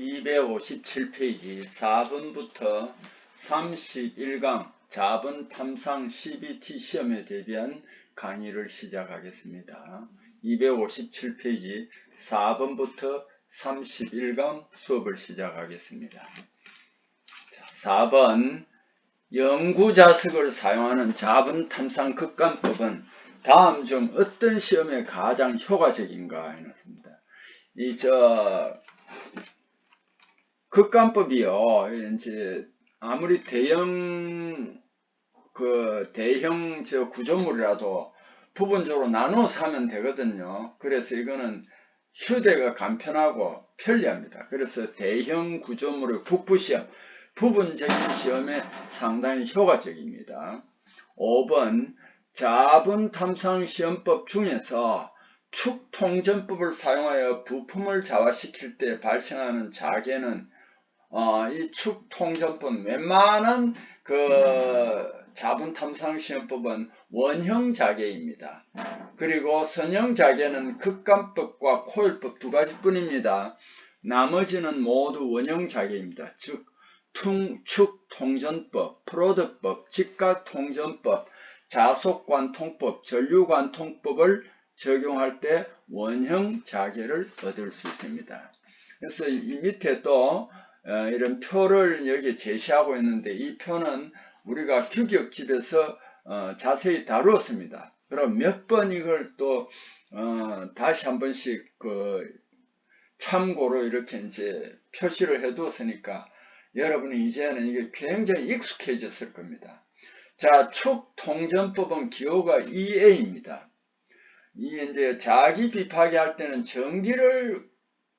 257페이지 4번부터 31강 자본 탐상 CBT 시험에 대비한 강의를 시작하겠습니다. 257페이지 4번부터 31강 수업을 시작하겠습니다. 자, 4번 연구자석을 사용하는 자본 탐상 극감법은 다음 중 어떤 시험에 가장 효과적인가 해놨습니다. 극감법이요. 이제 아무리 대형 구조물이라도 부분적으로 나눠서 하면 되거든요. 그래서 이거는 휴대가 간편하고 편리합니다. 그래서 대형 구조물의 국부시험, 부분적인 시험에 상당히 효과적입니다. 5번 자본탐상시험법 중에서 축통전법을 사용하여 부품을 자화시킬 때 발생하는 자개는 이 축통전법 웬만한 자본탐상시험법은 원형자개입니다. 그리고 선형자개는 극감법과 코일법 두 가지뿐입니다. 나머지는 모두 원형자개입니다. 즉 축통전법, 프로드법, 직각통전법, 자속관통법, 전류관통법을 적용할 때 원형자개를 얻을 수 있습니다. 그래서 이 밑에 또 이런 표를 여기 제시하고 있는데 이 표는 우리가 규격집에서 자세히 다루었습니다. 그럼 몇 번 이걸 또 다시 한 번씩 참고로 이렇게 이제 표시를 해 두었으니까 여러분이 이제는 이게 굉장히 익숙해졌을 겁니다. 자, 축통전법은 기호가 2A입니다. 이 이제 자기 비파기 할 때는 전기를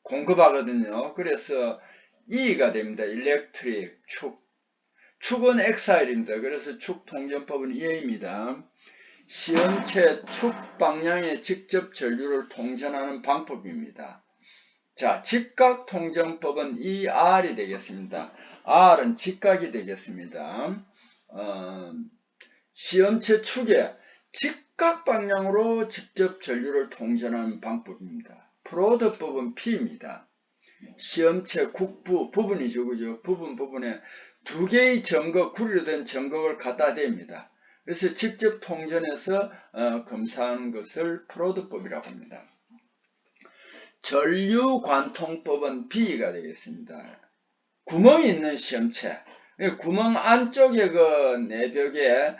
공급하거든요. 그래서 E가 됩니다. 일렉트릭, 축은 엑사일입니다. 그래서 축통전법은 2A입니다. 시험체 축 방향에 직접 전류를 통전하는 방법입니다. 자, 직각통전법은 2R이 되겠습니다. R은 직각이 되겠습니다. 시험체 축에 직각 방향으로 직접 전류를 통전하는 방법입니다. 프로드법은 P입니다. 시험체 국부, 부분이죠. 그죠? 부분에 두 개의 전극, 구리로 된 전극을 갖다 댑니다. 그래서 직접 통전해서 검사하는 것을 프로드법이라고 합니다. 전류관통법은 B가 되겠습니다. 구멍이 있는 시험체, 구멍 안쪽에 내벽에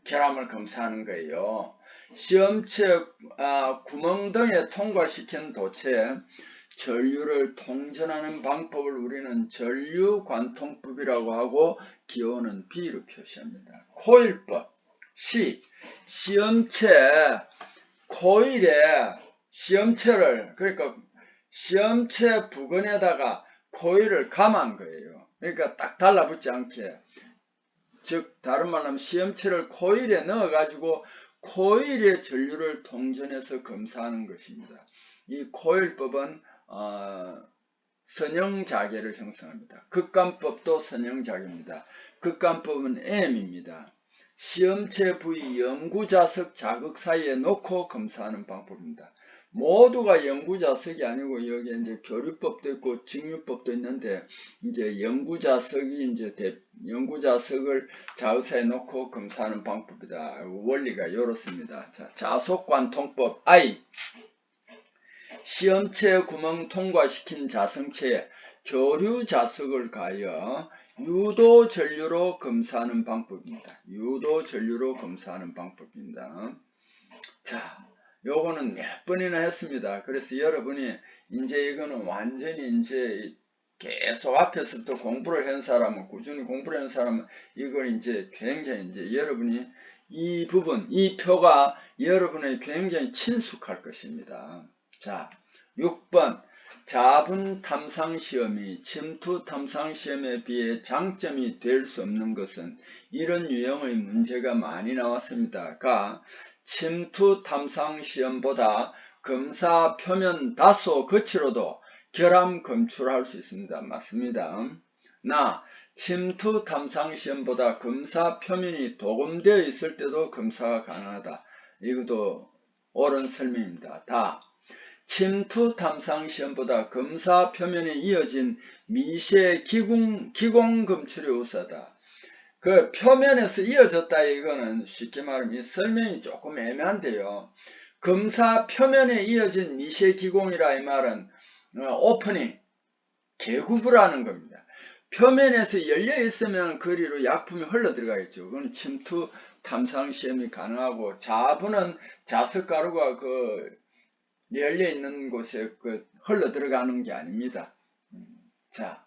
결함을 검사하는 거예요. 시험체 구멍등에 통과시킨 도체에 전류를 통전하는 방법을 우리는 전류관통법이라고 하고 기호는 B로 표시합니다. 코일법 C, 시험체 코일에 시험체를, 그러니까 시험체 부근에다가 코일을 감은 거예요. 그러니까 딱 달라붙지 않게, 즉 다른 말로 하면 시험체를 코일에 넣어 가지고 코일의 전류를 통전해서 검사하는 것입니다. 이 코일법은 선형자개를 형성합니다. 극감법도 선형자개입니다. 극감법은 M입니다. 시험체 부위 연구자석 자극 사이에 놓고 검사하는 방법입니다. 모두가 연구자석이 아니고 여기 이제 교류법도 있고 직류법도 있는데 이제 연구자석을 자극 사이에 놓고 검사하는 방법이다. 원리가 이렇습니다. 자, 자속관통법 I. 시험체 구멍 통과시킨 자성체에 교류자석을 가하여 유도 전류로 검사하는 방법입니다. 유도 전류로 검사하는 방법입니다. 자, 요거는 몇 번이나 했습니다. 그래서 여러분이 이제 이거는 완전히 이제 계속 앞에서부터 공부를 한 사람은, 꾸준히 공부를 한 사람은 이걸 이제 굉장히 이제 여러분이 이 부분, 이 표가 여러분에게 굉장히 친숙할 것입니다. 자, 6번 자분 탐상 시험이 침투 탐상 시험에 비해 장점이 될 수 없는 것은 이런 유형의 문제가 많이 나왔습니다. 침투 탐상 시험보다 검사 표면 다소 거칠어도 결함 검출할 수 있습니다. 맞습니다. 침투 탐상 시험보다 검사 표면이 도금되어 있을 때도 검사가 가능하다. 이것도 옳은 설명입니다. 침투 탐상 시험보다 검사 표면에 이어진 미세 기공 검출이 우수하다. 그 표면에서 이어졌다 이거는 쉽게 말하면 이 설명이 조금 애매한데요. 검사 표면에 이어진 미세 기공이라 이 말은 오프닝, 개구부를 하는 겁니다. 표면에서 열려 있으면 거리로 약품이 흘러 들어가겠죠. 그건 침투 탐상 시험이 가능하고, 자부는 자석가루가 그 열려 있는 곳에 그 흘러 들어가는 게 아닙니다. 자,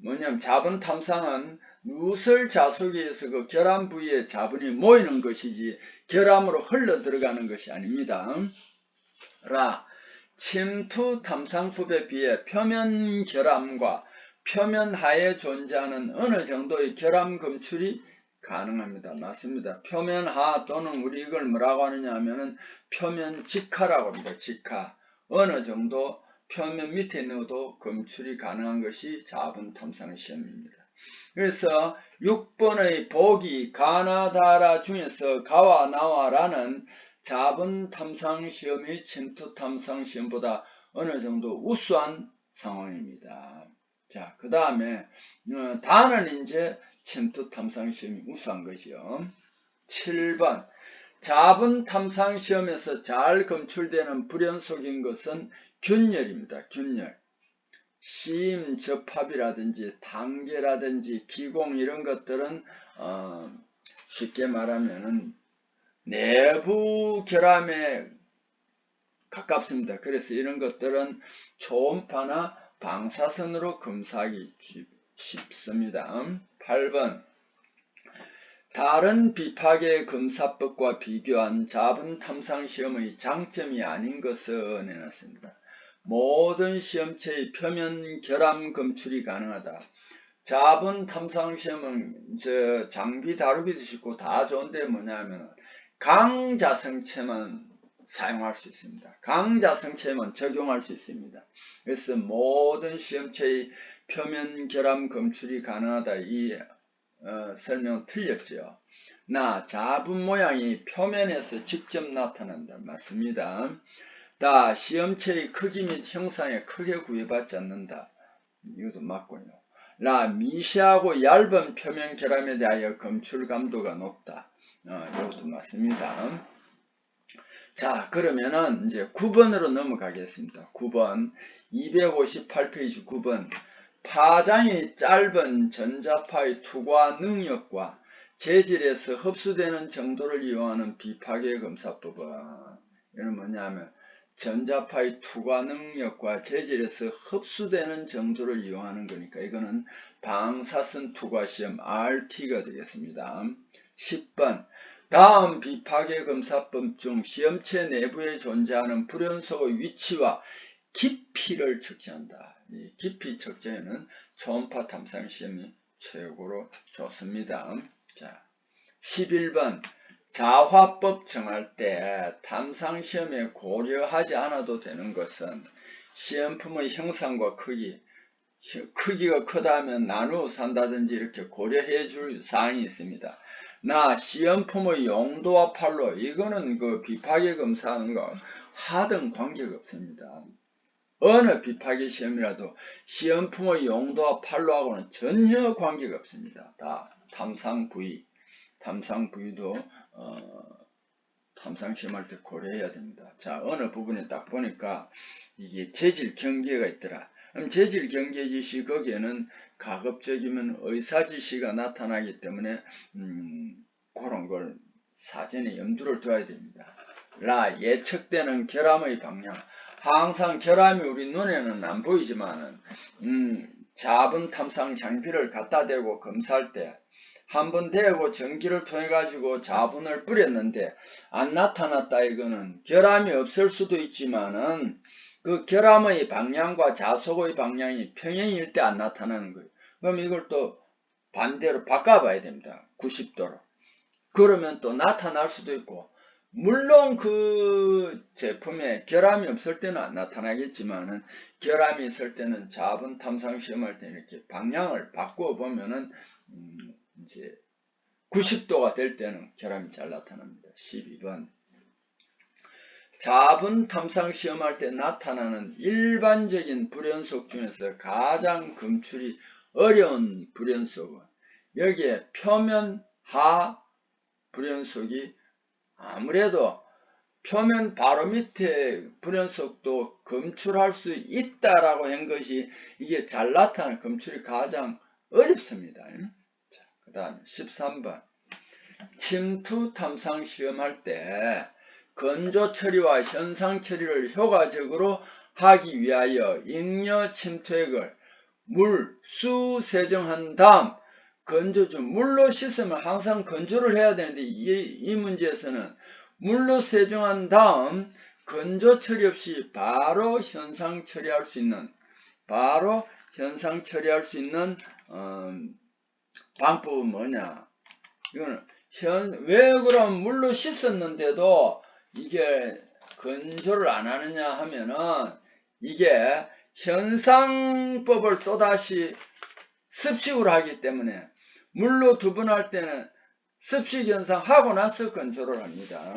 뭐냐면 자분 탐상은 누설 자석에서 그 결함 부위에 자분이 모이는 것이지 결함으로 흘러 들어가는 것이 아닙니다. 라, 침투 탐상법에 비해 표면 결함과 표면 하에 존재하는 어느 정도의 결함 검출이 가능합니다. 맞습니다. 표면 하 또는 우리 이걸 뭐라고 하느냐 하면은 표면 직하라고 합니다. 직하. 어느 정도 표면 밑에 넣어도 검출이 가능한 것이 자분 탐상 시험입니다. 그래서 6번의 보기 가나다라 중에서 가와 나와라는 자분 탐상 시험이 침투 탐상 시험보다 어느 정도 우수한 상황입니다. 자, 그 다음에 다는 이제 침투 탐상 시험이 우수한 것이요. 7번 자분 탐상 시험에서 잘 검출되는 불연속인 것은 균열입니다. 균열. 심, 접합이라든지 단계라든지 기공 이런 것들은 쉽게 말하면은 내부 결함에 가깝습니다. 그래서 이런 것들은 초음파나 방사선으로 검사하기 쉽습니다. 8번 다른 비파계 검사법과 비교한 자분 탐상 시험의 장점이 아닌 것을 내놨습니다. 모든 시험체의 표면 결함 검출이 가능하다. 자분 탐상 시험은 장비 다루기도 쉽고 다 좋은데 뭐냐면 강자성체만 사용할 수 있습니다. 강자성체만 적용할 수 있습니다. 그래서 모든 시험체의 표면 결함 검출이 가능하다. 이 설명 틀렸죠. 자분 모양이 표면에서 직접 나타난다. 맞습니다. 시험체의 크기 및 형상에 크게 구애받지 않는다. 이것도 맞고요. 미시하고 얇은 표면 결함에 대하여 검출 감도가 높다. 이것도 맞습니다. 자, 그러면은 이제 9번으로 넘어가겠습니다. 9번 258페이지 9번 파장이 짧은 전자파의 투과 능력과 재질에서 흡수되는 정도를 이용하는 비파괴 검사법은 이건 뭐냐면 전자파의 투과 능력과 재질에서 흡수되는 정도를 이용하는 거니까 이거는 방사선 투과 시험 RT가 되겠습니다. 10번 다음 비파괴 검사법 중 시험체 내부에 존재하는 불연속의 위치와 깊이를 측정한다. 이 깊이 측정에는 초음파 탐상 시험이 최고로 좋습니다. 자, 11번 자화법 정할 때 탐상 시험에 고려하지 않아도 되는 것은 시험품의 형상과 크기가 크다면 나누어서 한다든지 이렇게 고려해 줄 사항이 있습니다. 시험품의 용도와 판로, 이거는 그 비파괴 검사하는 거 하등 관계가 없습니다. 어느 비파괴 시험이라도 시험품의 용도와 판로하고는 전혀 관계가 없습니다. 다 탐상 부위도 탐상 시험할 때 고려해야 됩니다. 자, 어느 부분에 딱 보니까 이게 재질 경계가 있더라. 그럼 재질 경계 지시 거기에는 가급적이면 의사 지시가 나타나기 때문에 그런 걸 사전에 염두를 둬야 됩니다. 예측되는 결함의 방향. 항상 결함이 우리 눈에는 안 보이지만은 자분 탐상 장비를 갖다 대고 검사할 때 한번 대고 전기를 통해 가지고 자분을 뿌렸는데 안 나타났다. 이거는 결함이 없을 수도 있지만은 그 결함의 방향과 자속의 방향이 평행일 때 안 나타나는 거예요. 그럼 이걸 또 반대로 바꿔봐야 됩니다. 90도로. 그러면 또 나타날 수도 있고, 물론 그 제품에 결함이 없을 때는 안 나타나겠지만은 결함이 있을 때는 자분 탐상 시험할 때 이렇게 방향을 바꾸어 보면은 이제 90도가 될 때는 결함이 잘 나타납니다. 12번 자분 탐상 시험할 때 나타나는 일반적인 불연속 중에서 가장 검출이 어려운 불연속은 여기에 표면 하 불연속이 아무래도 표면 바로 밑에 불연속도 검출할 수 있다라고 한 것이 이게 잘 나타나는 검출이 가장 어렵습니다. 그 다음에 13번 침투 탐상 시험할 때 건조 처리와 현상 처리를 효과적으로 하기 위하여 잉여 침투액을 물, 수 세정한 다음 건조 중 물로 씻으면 항상 건조를 해야 되는데 이 문제에서는 물로 세정한 다음 건조 처리 없이 바로 현상 처리할 수 있는 방법은 뭐냐? 이거는 왜 그럼 물로 씻었는데도 이게 건조를 안 하느냐 하면은 이게 현상법을 또다시 습식으로 하기 때문에 물로 두 번 할 때는 습식 현상 하고 나서 건조를 합니다.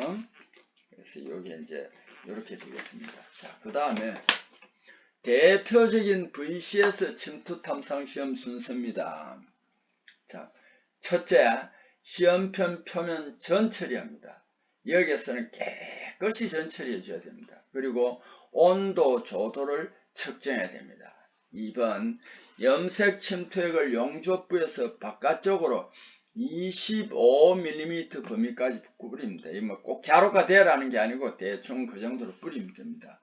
그래서 여기 이제 이렇게 되겠습니다. 자, 그 다음에 대표적인 VCS 침투 탐상 시험 순서입니다. 자, 첫째, 시험편 표면 전 처리합니다. 여기에서는 깨끗이 전 처리해 줘야 됩니다. 그리고 온도, 조도를 측정해야 됩니다. 2번, 염색 침투액을 용접부에서 바깥쪽으로 25mm 범위까지 뿌립니다. 이 뭐 꼭 자루가 되라는 게 아니고 대충 그 정도로 뿌리면 됩니다.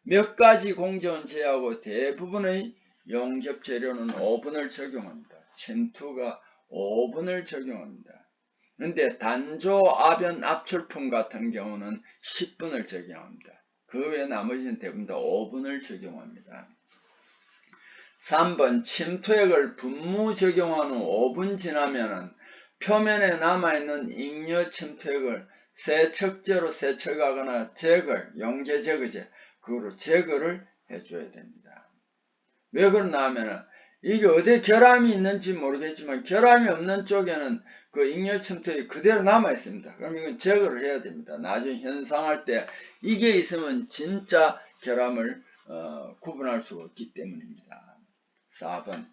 몇 가지 공정은 제하고 대부분의 용접 재료는 오븐을 적용합니다. 침투가 오븐을 적용합니다. 그런데 단조, 아변, 압출품 같은 경우는 10분을 적용합니다. 그 외 나머지는 대부분 다 오븐을 적용합니다. 3번 침투액을 분무 적용한 후 5분 지나면 표면에 남아있는 잉여 침투액을 세척제로 세척하거나 용계 제거제, 그거로 제거를 해줘야 됩니다. 왜 그러나 하면은 이게 어디에 결함이 있는지 모르겠지만 결함이 없는 쪽에는 그 잉여 침투액이 그대로 남아 있습니다. 그럼 이건 제거를 해야 됩니다. 나중에 현상할 때 이게 있으면 진짜 결함을 구분할 수가 없기 때문입니다. 4번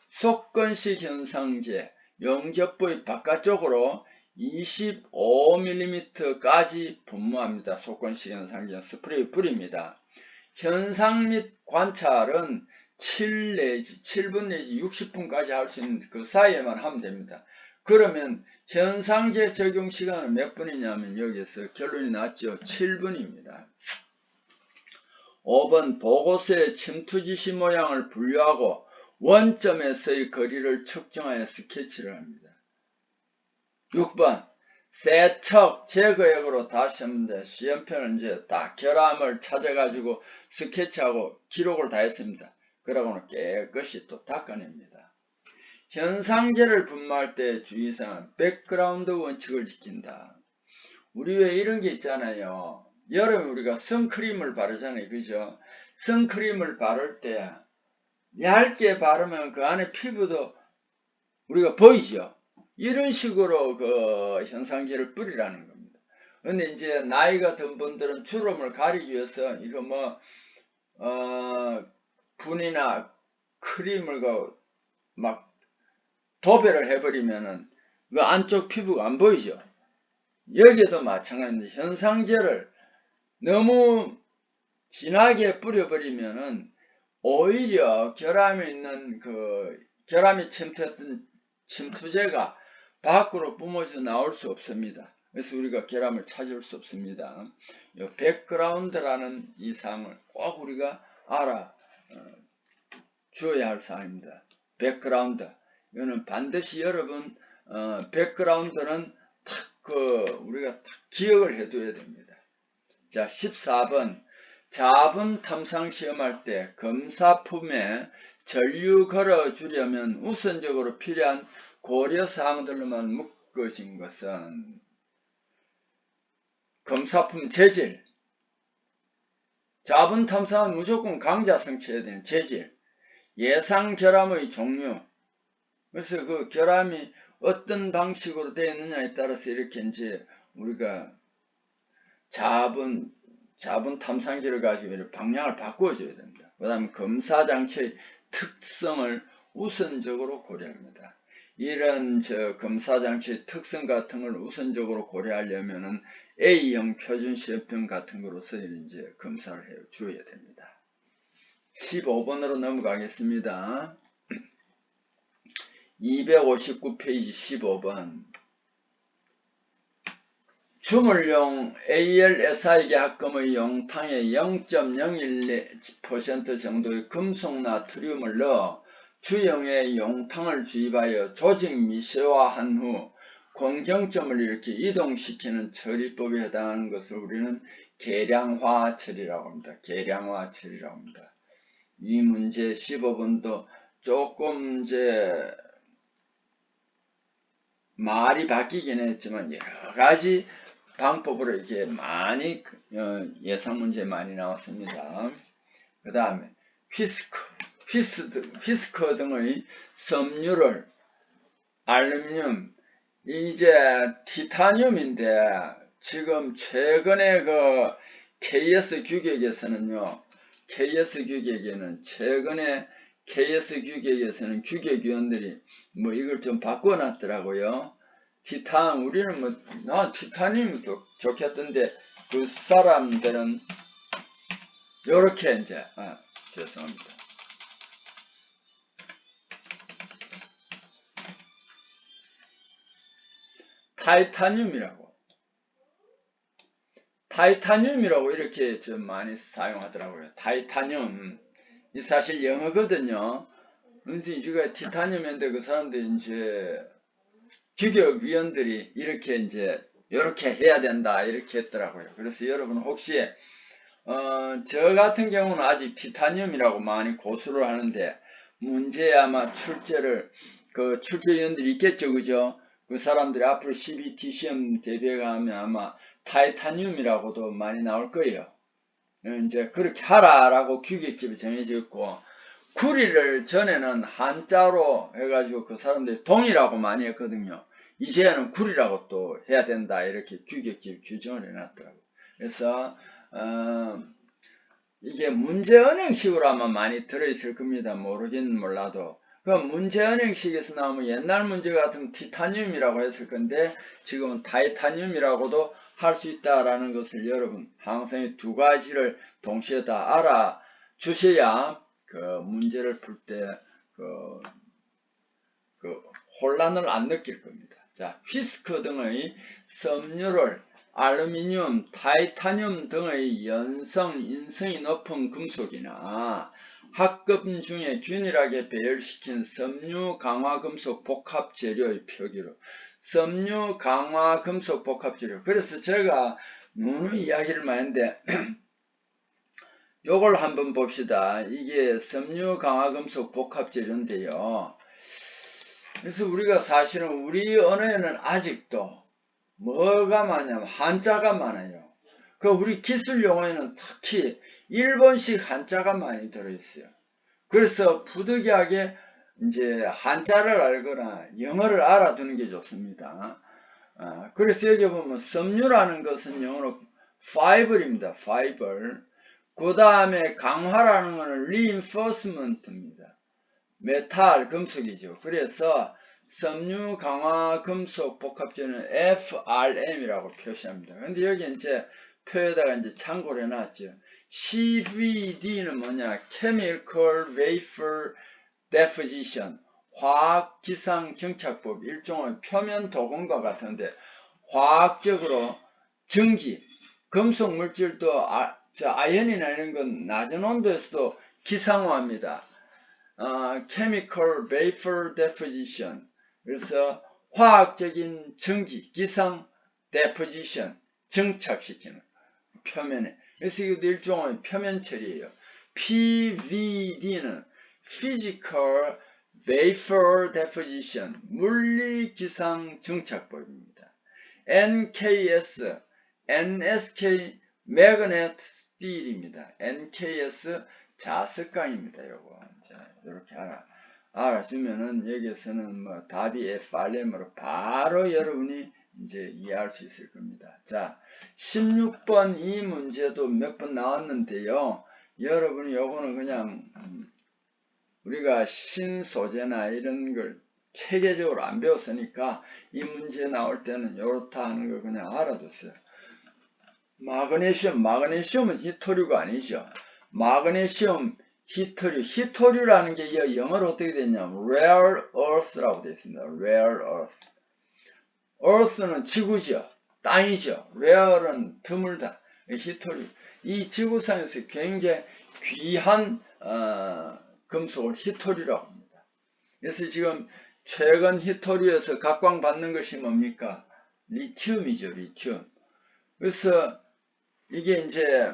속건식 현상제 용접부의 바깥쪽으로 25mm까지 분무합니다. 속건식 현상제 스프레이 뿌립니다. 현상 및 관찰은 7분 내지 60분까지 할 수 있는 그 사이에만 하면 됩니다. 그러면 현상제 적용 시간은 몇 분이냐면 여기서 결론이 났죠. 7분입니다. 5번 보고서의 침투 지시 모양을 분류하고 원점에서의 거리를 측정하여 스케치를 합니다. 6번 세척 제거액으로 다시 하면 시험편을 이제 딱 결함을 찾아가지고 스케치하고 기록을 다 했습니다. 그러고는 깨끗이 또 닦아냅니다. 현상제를 분무할 때 주의사항은 백그라운드 원칙을 지킨다. 우리 왜 이런 게 있잖아요. 여름에 우리가 선크림을 바르잖아요. 그죠? 선크림을 바를 때 얇게 바르면 그 안에 피부도 우리가 보이죠. 이런 식으로 그 현상제를 뿌리라는 겁니다. 근데 이제 나이가 든 분들은 주름을 가리기 위해서 이거 뭐 분이나 크림을 막 도배를 해버리면은 그 안쪽 피부가 안 보이죠. 여기에도 마찬가지입니다. 현상제를 너무 진하게 뿌려버리면은 오히려 결함이 있는 결함이 침투했던 침투제가 밖으로 뿜어져 나올 수 없습니다. 그래서 우리가 결함을 찾을 수 없습니다. 이 백그라운드라는 이 사항을 꼭 우리가 알아 주어야 할 사항입니다. 백그라운드. 이거는 반드시 여러분 백그라운드는 우리가 딱 기억을 해둬야 됩니다. 자, 14번 자분 탐상 시험할 때 검사품에 전류 걸어주려면 우선적으로 필요한 고려사항들로만 묶어진 것은 검사품 재질, 자분 탐상은 무조건 강자성취해야 되는 재질, 예상 결함의 종류. 그래서 그 결함이 어떤 방식으로 되어 있느냐에 따라서 이렇게 이제 우리가 자분 자분 탐산기를 가지고 방향을 바꿔줘야 됩니다. 그 다음에 검사장치의 특성을 우선적으로 고려합니다. 이런 검사장치의 특성 같은 걸 우선적으로 고려하려면은 A형 표준시험병 같은 거로서 이제 검사를 해줘야 됩니다. 15번으로 넘어가겠습니다. 259페이지 15번. 주물용 ALSI 계합금의 용탕에 0.01% 정도의 금속 나트륨을 넣어 주용의 용탕을 주입하여 조직 미세화한 후 공정점을 이렇게 이동시키는 처리법에 해당하는 것을 우리는 계량화 처리라고 합니다. 계량화 처리라고 합니다. 이 문제 15번도 조금 이제 말이 바뀌긴 했지만 여러 가지 방법으로 이렇게 많이 예상 문제 많이 나왔습니다. 그 다음에 휘스커 등의 섬유를 알루미늄, 이제 티타늄인데 지금 최근에 그 KS 규격에서는요, 최근에 KS 규격에서는 규격위원들이 뭐 이걸 좀 바꿔놨더라고요. 우리는 나 티타늄이 좋겠던데 그 사람들은 요렇게 이제 죄송합니다. 타이타늄이라고 이렇게 좀 많이 사용하더라고요. 타이타늄. 이 사실 영어거든요. 그래서 이제 티타늄인데 그 사람들이 이제 규격위원들이 이렇게 이제 이렇게 해야 된다 이렇게 했더라고요. 그래서 여러분 혹시 저 같은 경우는 아직 티타늄이라고 많이 고수를 하는데 문제에 아마 그 출제위원들이 있겠죠, 그죠? 그 사람들이 앞으로 CBT 시험 대비해 가면 아마 타이타늄이라고도 많이 나올 거예요. 이제 그렇게 하라라고 규격집이 정해져 있고, 구리를 전에는 한자로 해가지고 그 사람들이 동이라고 많이 했거든요. 이제는 구리라고 또 해야 된다 이렇게 규격집 규정을 해놨더라고요. 그래서 이게 문제은행식으로 아마 많이 들어있을 겁니다. 모르긴 몰라도. 그 문제은행식에서 나오면 옛날 문제 같은 티타늄이라고 했을 건데 지금은 타이타늄이라고도 할 수 있다라는 것을 여러분 항상 이 두 가지를 동시에 다 알아주셔야 그 문제를 풀 때 그 혼란을 안 느낄 겁니다. 자, 휘스크 등의 섬유를 알루미늄, 타이타늄 등의 연성, 인성이 높은 금속이나 합금 중에 균일하게 배열시킨 섬유 강화 금속 복합 재료의 표기로 섬유 강화 금속 복합 재료. 그래서 제가 너무 이야기를 많이 했는데 요걸 한번 봅시다. 이게 섬유 강화 금속 복합 재료인데요. 그래서 우리가 사실은 우리 언어에는 아직도 뭐가 많냐면 한자가 많아요. 그 우리 기술 용어에는 특히 일본식 한자가 많이 들어있어요. 그래서 부득이하게 이제 한자를 알거나 영어를 알아두는 게 좋습니다. 그래서 여기 보면 섬유라는 것은 영어로 fiber입니다. fiber. 그 다음에 강화라는 것은 reinforcement입니다. 메탈, 금속이죠. 그래서 섬유 강화 금속 복합제는 FRM이라고 표시합니다. 근데 여기 이제 표에다가 이제 참고를 해놨죠. CVD는 뭐냐? Chemical Vapor Deposition. 화학 기상 정착법. 일종의 표면 도금과 같은데, 화학적으로 전기, 금속 물질도 아연이나 이런 건 낮은 온도에서도 기상화합니다. Chemical Vapor Deposition. 그래서 화학적인 전기, 기상, Deposition, 정착시키는 표면에. 그래서 이것도 일종의 표면 처리예요. PVD는 Physical Vapor Deposition, 물리 기상 정착법입니다. NKS, NSK Magnet Steel입니다. NKS 자석강입니다. 요거 이렇게 알아주면은 여기에서는 뭐 답이 FRM으로 바로 여러분이 이제 이해할 수 있을 겁니다. 자, 16번 이 문제도 몇 번 나왔는데요. 여러분이 요거는 그냥 우리가 신소재나 이런 걸 체계적으로 안 배웠으니까 이 문제 나올 때는 요렇다 하는 걸 그냥 알아뒀어요. 마그네슘은 히토류가 아니죠. 마그네슘, 히토류라는 게 영어로 어떻게 되냐면 rare earth라고 되어 있습니다. rare earth. earth는 지구죠. 땅이죠. rare는 드물다. 히토류. 이 지구상에서 굉장히 귀한 금속을 히토류라고 합니다. 그래서 지금 최근 히토류에서 각광받는 것이 뭡니까? 리튬이죠. 리튬. 그래서 이게 이제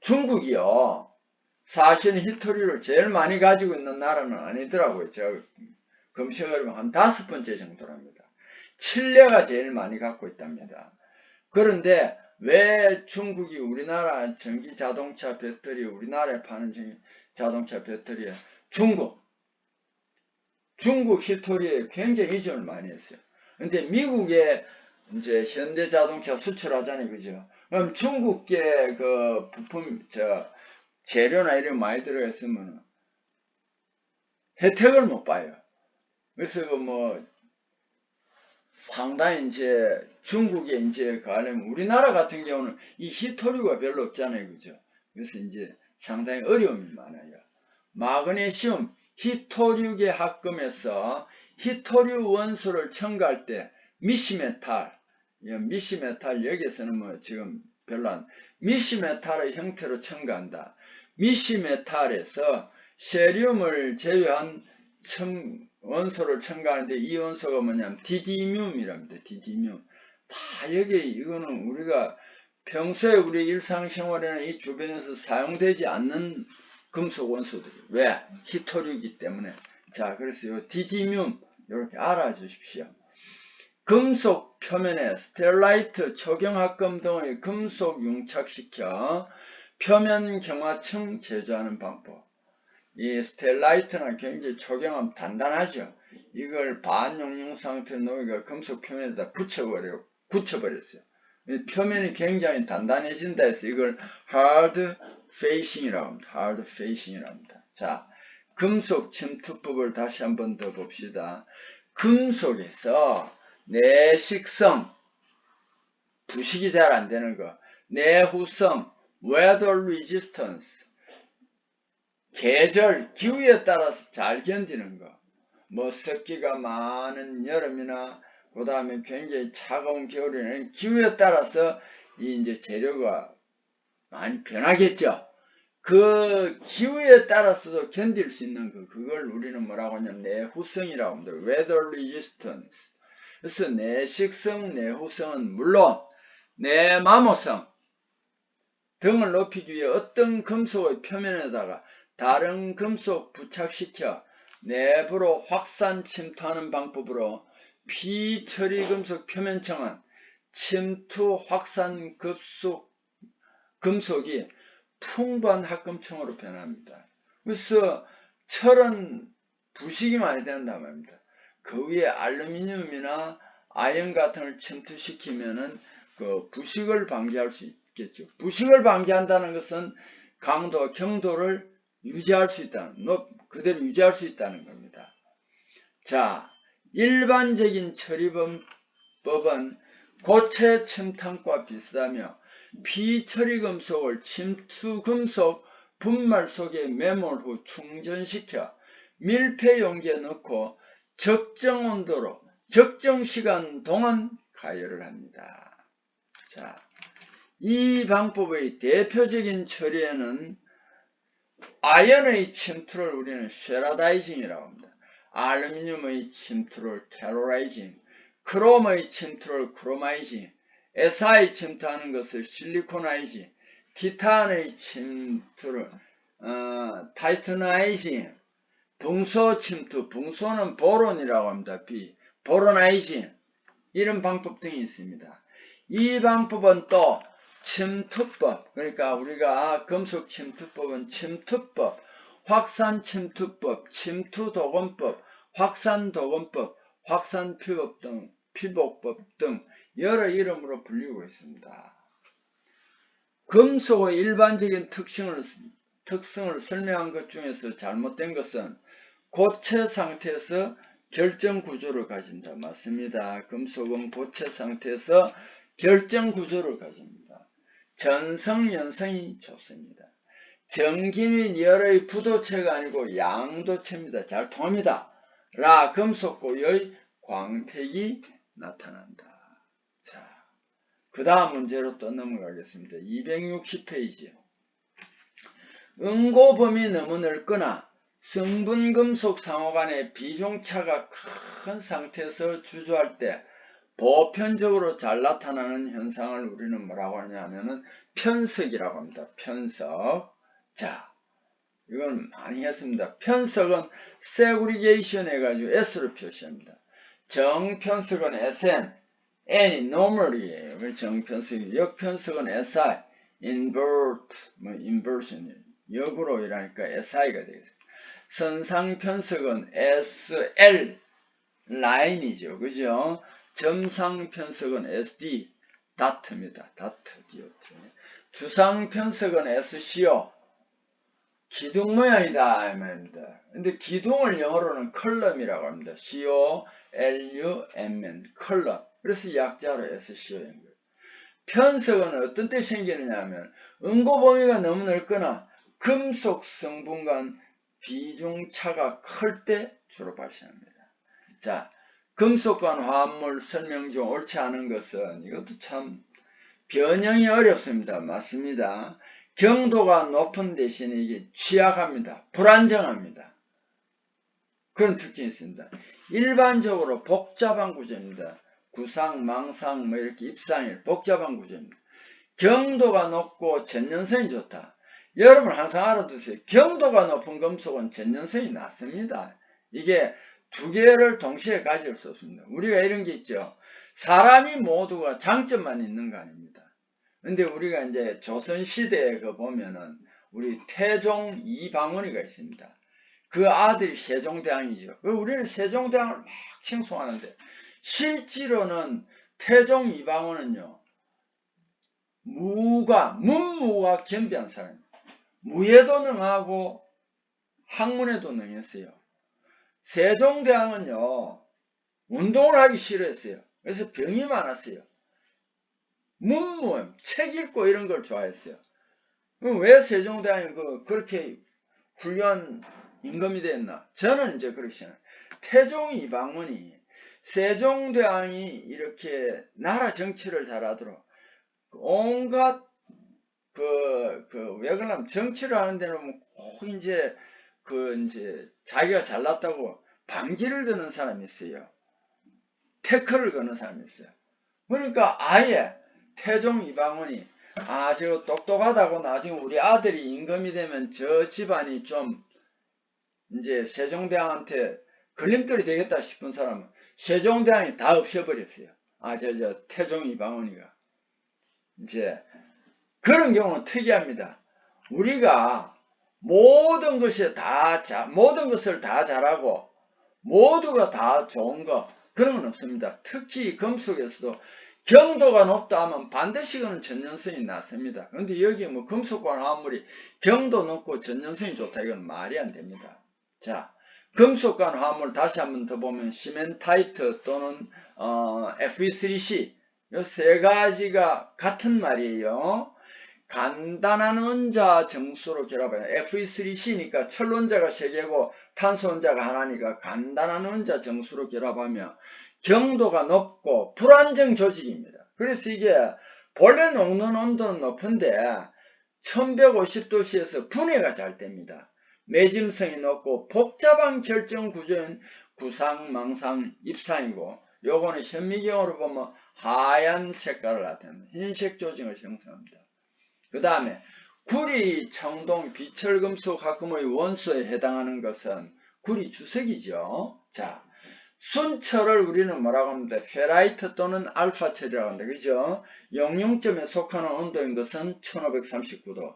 중국이요. 사실은 히토류를 제일 많이 가지고 있는 나라는 아니더라고요. 제가 검색해보면 한 5번째 정도랍니다. 칠레가 제일 많이 갖고 있답니다. 그런데 왜 중국이 우리나라 전기 자동차 배터리, 우리나라에 파는 전기 자동차 배터리에 중국 히토류에 굉장히 의존을 많이 했어요. 근데 미국에 이제 현대 자동차 수출하잖아요. 그죠? 그럼 중국계 그 부품, 재료나 이런 많이 들어있으면 혜택을 못 봐요. 그래서 상당히 이제 중국에 이제 가려면 우리나라 같은 경우는 이 히토류가 별로 없잖아요. 그죠? 그래서 이제 상당히 어려움이 많아요. 마그네슘, 히토류계 합금에서 히토류 원소를 첨가할 때 미시메탈 여기서는 지금 별로 미시메탈의 형태로 첨가한다. 미시메탈에서 세륨을 제외한 원소를 첨가하는데 이 원소가 뭐냐면 디디뮴이랍니다. 디디뮴. 다 이거는 우리가 평소에 우리 일상생활에는 이 주변에서 사용되지 않는 금속 원소들이. 왜? 히토류이기 때문에. 자, 그래서 요 디디뮴 이렇게 알아주십시오. 금속 표면에 스테라이트, 초경합금 등의 금속 융착시켜 표면 경화층 제조하는 방법. 이 스텔라이트는 굉장히 초경하면 단단하죠. 이걸 반용융 상태에 놓으니까 금속 표면에다 굳혀버렸어요. 표면이 굉장히 단단해진다 해서 이걸 hard facing이라고 합니다. hard facing이라고 합니다. 자, 금속 침투법을 다시 한번 더 봅시다. 금속에서 내식성, 부식이 잘 안 되는 거, 내후성, weather resistance, 계절, 기후에 따라서 잘 견디는 거, 습기가 많은 여름이나 그 다음에 굉장히 차가운 겨울에는 기후에 따라서 이제 재료가 많이 변하겠죠. 그 기후에 따라서도 견딜 수 있는 그걸 우리는 뭐라고 하냐면 내후성이라고 합니다. weather resistance. 그래서 내식성, 내후성은 물론 내마모성 등을 높이기 위해 어떤 금속의 표면에다가 다른 금속 부착시켜 내부로 확산 침투하는 방법으로 비처리 금속 표면층은 침투 확산 금속이 풍부한 합금층으로 변합니다. 그래서 철은 부식이 많이 된단 말입니다. 그 위에 알루미늄이나 아연 같은 걸 침투시키면은 그 부식을 방지할 수 있겠죠. 부식을 방지한다는 것은 강도, 경도를 유지할 수 있다는, 그대로 유지할 수 있다는 겁니다. 자, 일반적인 처리법은 고체 침탕과 비슷하며 비처리 금속을 침투 금속 분말 속에 매몰 후 충전시켜 밀폐 용기에 넣고 적정 온도로 적정 시간 동안 가열을 합니다. 자, 이 방법의 대표적인 처리에는 아연의 침투를 우리는 쉐라다이징이라고 합니다. 알루미늄의 침투를 테로라이징, 크롬의 침투를 크로마이징, SI 침투하는 것을 실리코나이징, 티탄의 침투를 타이트나이징, 붕소 침투, 붕소는 보론이라고 합니다. 보로나이징, 이런 방법 등이 있습니다. 이 방법은 또 침투법, 그러니까 우리가 금속 침투법은 침투법, 확산 침투법, 침투도건법, 확산 도건법, 확산 피복법 등 여러 이름으로 불리고 있습니다. 금속의 일반적인 특성을 설명한 것 중에서 잘못된 것은 고체 상태에서 결정 구조를 가진다. 맞습니다. 금속은 고체 상태에서 결정 구조를 가집니다. 전성연성이 좋습니다. 전기 및 열의 부도체가 아니고 양도체입니다. 잘 통합니다. 라 금속고의 광택이 나타난다. 자, 그 다음 문제로 또 넘어가겠습니다. 260페이지. 응고범위 너무 넓거나 성분금속 상호 간의 비중차가 큰 상태에서 주조할 때 보편적으로 잘 나타나는 현상을 우리는 뭐라고 하냐면은 편석이라고 합니다. 편석. 자, 이건 많이 했습니다. 편석은 세그리게이션 해가지고 S로 표시합니다. 정편석은 SN, N이 normal이에요. 정편석이. 역편석은 SI, invert, inversion, 역으로 일하니까 SI가 되겠습니다. 선상편석은 SL, 라인이죠. 그죠? 점상편석은 SD, 다트입니다. 다트, 디오트. 주상편석은 SCO, 기둥 모양이다 이 말입니다. 근데 기둥을 영어로는 컬럼이라고 합니다. COLUMN, 컬럼. 그래서 약자로 SCO인 거예요. 편석은 어떤 때 생기느냐 하면 응고 범위가 너무 넓거나 금속 성분 간 비중차가 클 때 주로 발생합니다. 자, 금속 간 화합물 설명 중 옳지 않은 것은 이것도 참 변형이 어렵습니다. 맞습니다. 경도가 높은 대신에 이게 취약합니다. 불안정합니다. 그런 특징이 있습니다. 일반적으로 복잡한 구조입니다. 구상, 망상, 뭐 이렇게 입상일 복잡한 구조입니다. 경도가 높고 전연성이 좋다. 여러분 항상 알아두세요. 경도가 높은 금속은 전연성이 낮습니다. 이게 두 개를 동시에 가질 수 없습니다. 우리가 이런 게 있죠. 사람이 모두가 장점만 있는 거 아닙니다. 근데 우리가 이제 조선시대에 그 보면은 우리 태종 이방원이가 있습니다. 그 아들이 세종대왕이죠. 우리는 세종대왕을 막 칭송하는데 실제로는 태종 이방원은요. 문무가 겸비한 사람입니다. 무예도 능하고 학문에도 능했어요. 세종대왕은요. 운동을 하기 싫어했어요. 그래서 병이 많았어요. 문무, 책 읽고 이런 걸 좋아했어요. 왜 세종대왕이 그렇게 훌륭한 임금이 됐나? 저는 이제 그렇게 생각해요. 태종 이방원이 세종대왕이 이렇게 나라 정치를 잘하도록 온갖 왜 그러냐면 정치를 하는 데는 꼭 이제 자기가 잘났다고 반기를 드는 사람이 있어요. 태클을 거는 사람이 있어요. 그러니까 아예 태종 이방원이 저거 똑똑하다고 나중에 우리 아들이 임금이 되면 저 집안이 좀 이제 세종대왕한테 걸림돌이 되겠다 싶은 사람은 세종대왕이 다 없애버렸어요. 태종 이방원이가. 이제 그런 경우는 특이합니다. 우리가 모든 것을 다 잘하고 모두가 다 좋은 거 그런 건 없습니다. 특히 금속에서도 경도가 높다 하면 반드시 그는 전연성이 낮습니다. 그런데 여기 뭐 금속과 화합물이 경도 높고 전연성이 좋다 이건 말이 안 됩니다. 자, 금속과 화합물 다시 한번 더 보면 시멘타이트 또는 Fe3C 이 세 가지가 같은 말이에요. 간단한 원자 정수로 결합해요. Fe3C니까 철 원자가 3개고 탄소 원자가 하나니까 간단한 원자 정수로 결합하며 경도가 높고 불안정 조직입니다. 그래서 이게 본래 녹는 온도는 높은데 1150도씨에서 분해가 잘 됩니다. 매짐성이 높고 복잡한 결정 구조인 구상, 망상, 입상이고 요거는 현미경으로 보면 하얀 색깔을 나타냅니다. 흰색 조직을 형성합니다. 그 다음에 구리, 청동, 비철금속 합금의 원소에 해당하는 것은 구리 주석이죠. 자, 순철을 우리는 뭐라고 합니다. 페라이트 또는 알파철이라고 합니다. 그죠? 용융점에 속하는 온도인 것은 1539도.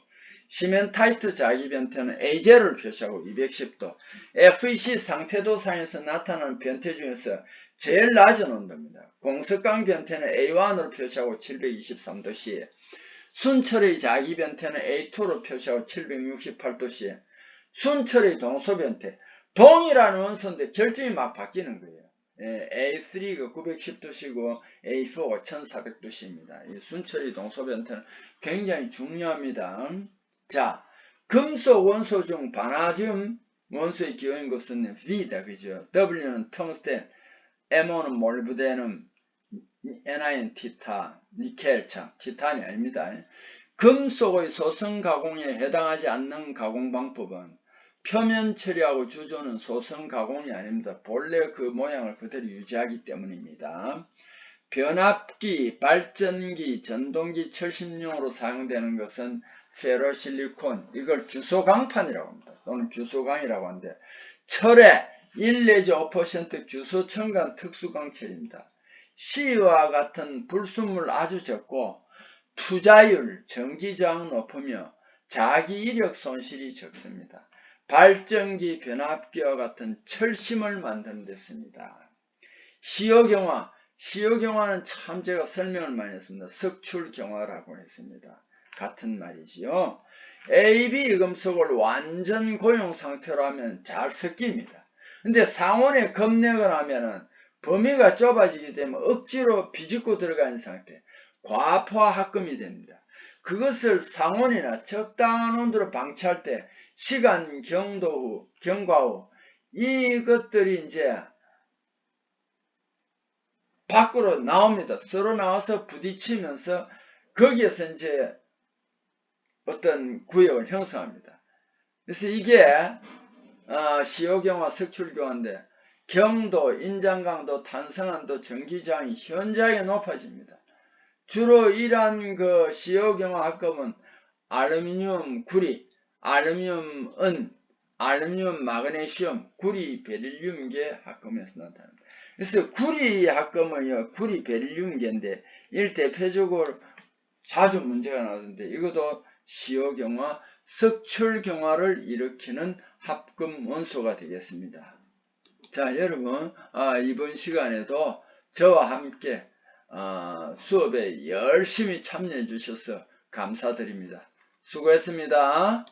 시멘타이트 자기 변태는 A0를 표시하고 210도. FEC 상태도상에서 나타나는 변태 중에서 제일 낮은 온도입니다. 공석강 변태는 A1으로 표시하고 723도씨. 순철의 자기 변태는 A2로 표시하고 768도씨. 순철의 동소 변태. 동이라는 원소인데 결정이 막 바뀌는 거예요. A3가 910도씨고 A4가 1400도씨입니다. 이 순철의 동소 변태는 굉장히 중요합니다. 자, 금속 원소 중 바나듐 원소의 기호인 것은 V다. 그죠? W는 텅스텐, MO는 몰리브데눔, NI는 티타, 니켈, 참, 티탄이 아닙니다. 금속의 소성 가공에 해당하지 않는 가공 방법은 표면 처리하고 주조는 소성 가공이 아닙니다. 본래 그 모양을 그대로 유지하기 때문입니다. 변압기, 발전기, 전동기, 철심용으로 사용되는 것은 페로실리콘, 이걸 규소강판이라고 합니다. 또는 규소강이라고 하는데 철의 1 내지 5% 규소첨간 특수강철입니다. C와 같은 불순물 아주 적고 투자율, 전기저항 높으며 자기 이력 손실이 적습니다. 발전기, 변압기와 같은 철심을 만드는 데 씁니다. 시효경화, 시효경화는 참 제가 설명을 많이 했습니다. 석출경화라고 했습니다. 같은 말이지요. AB 금속을 완전 고용 상태로 하면 잘 섞입니다. 근데 상온에 겁내거나 하면은 범위가 좁아지기 때문에 억지로 비집고 들어가는 상태, 과포화 합금이 됩니다. 그것을 상온이나 적당한 온도로 방치할 때 시간 경과 후 이것들이 이제 밖으로 나옵니다. 서로 나와서 부딪히면서 거기에서 이제 어떤 구역을 형성합니다. 그래서 이게 시효경화, 석출경화인데 경도, 인장강도, 탄성한도, 전기저항이 현저하게 높아집니다. 주로 이러한 그 시효경화 합금은 알루미늄, 구리, 알루미늄, 은, 알루미늄, 마그네슘, 구리, 베릴륨계 합금에서 나타납니다. 그래서 구리 합금은요, 구리, 베릴륨계인데 이 대표적으로 자주 문제가 나오는데 이것도 시효경화, 석출경화를 일으키는 합금 원소가 되겠습니다. 자, 여러분, 이번 시간에도 저와 함께 수업에 열심히 참여해 주셔서 감사드립니다. 수고했습니다.